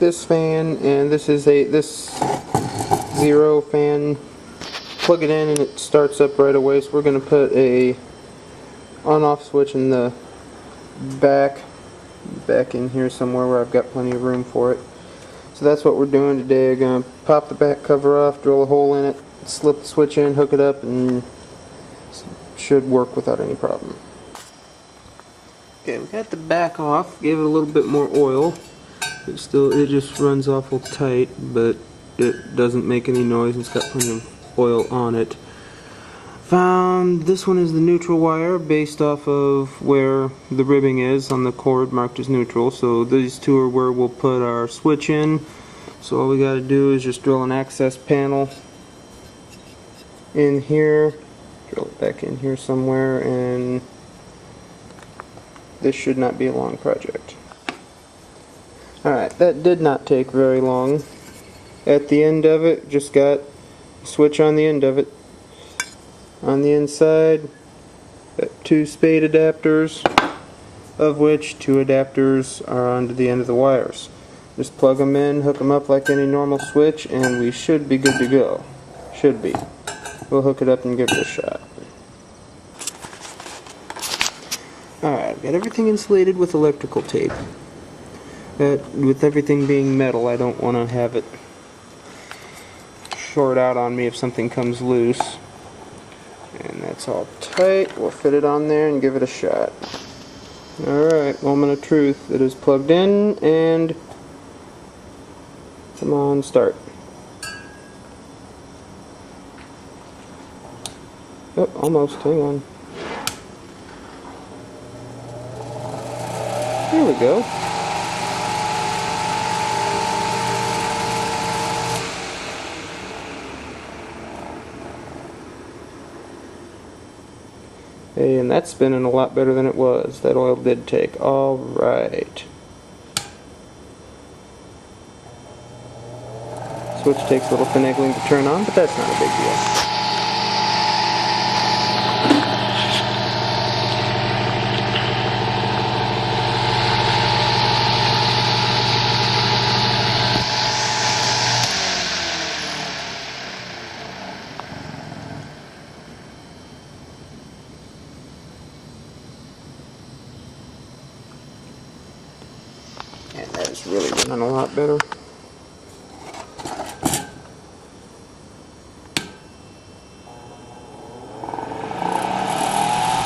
this fan, and this is this zero fan. Plug it in and it starts up right away. So we're going to put a on-off switch in the back in here somewhere where I've got plenty of room for it. So that's what we're doing today. We're going to pop the back cover off, drill a hole in it, slip the switch in, hook it up, and it should work without any problem. Okay, we got the back off, gave it a little bit more oil. It just runs awful tight, but it doesn't make any noise. It's got plenty of oil on it. Found this one is the neutral wire based off of where the ribbing is on the cord marked as neutral. So these two are where we'll put our switch in. So all we got to do is just drill an access panel in here, drill it back in here somewhere, and this should not be a long project. Alright, that did not take very long. At the end of it, just got a switch on the end of it. On the inside, got 2 spade adapters, of which 2 adapters are onto the end of the wires. Just plug them in, hook them up like any normal switch, and we should be good to go. Should be. We'll hook it up and give it a shot. Alright, I've got everything insulated with electrical tape. With everything being metal, I don't want to have it short out on me if something comes loose. And that's all tight. We'll fit it on there and give it a shot. Alright, moment of truth. It is plugged in, and come on, start. Oh, almost. Hang on. Here we go. Hey, and that's spinning a lot better than it was. That oil did take. Alright. Switch takes a little finagling to turn on, but that's not a big deal. And that is really running a lot better.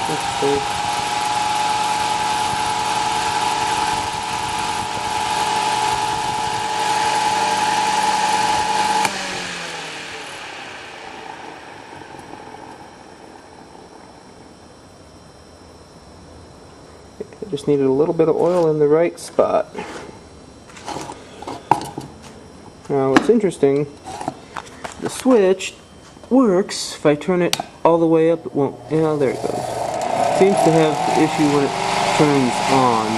Let's see. I just needed a little bit of oil in the right spot. Now what's interesting, the switch works. If I turn it all the way up, it won't. Yeah, there it goes. It seems to have the issue when it turns on.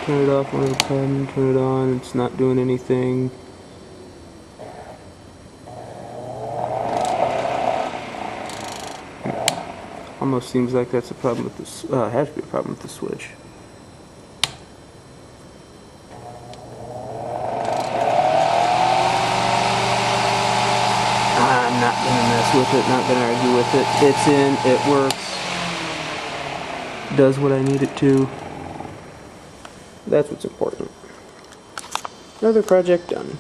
Turn it off one at a time, turn it on, it's not doing anything. Almost seems like that's a problem with this. Has to be a problem with the switch. I'm not gonna mess with it. Not gonna argue with it. It's in. It works. Does what I need it to. That's what's important. Another project done.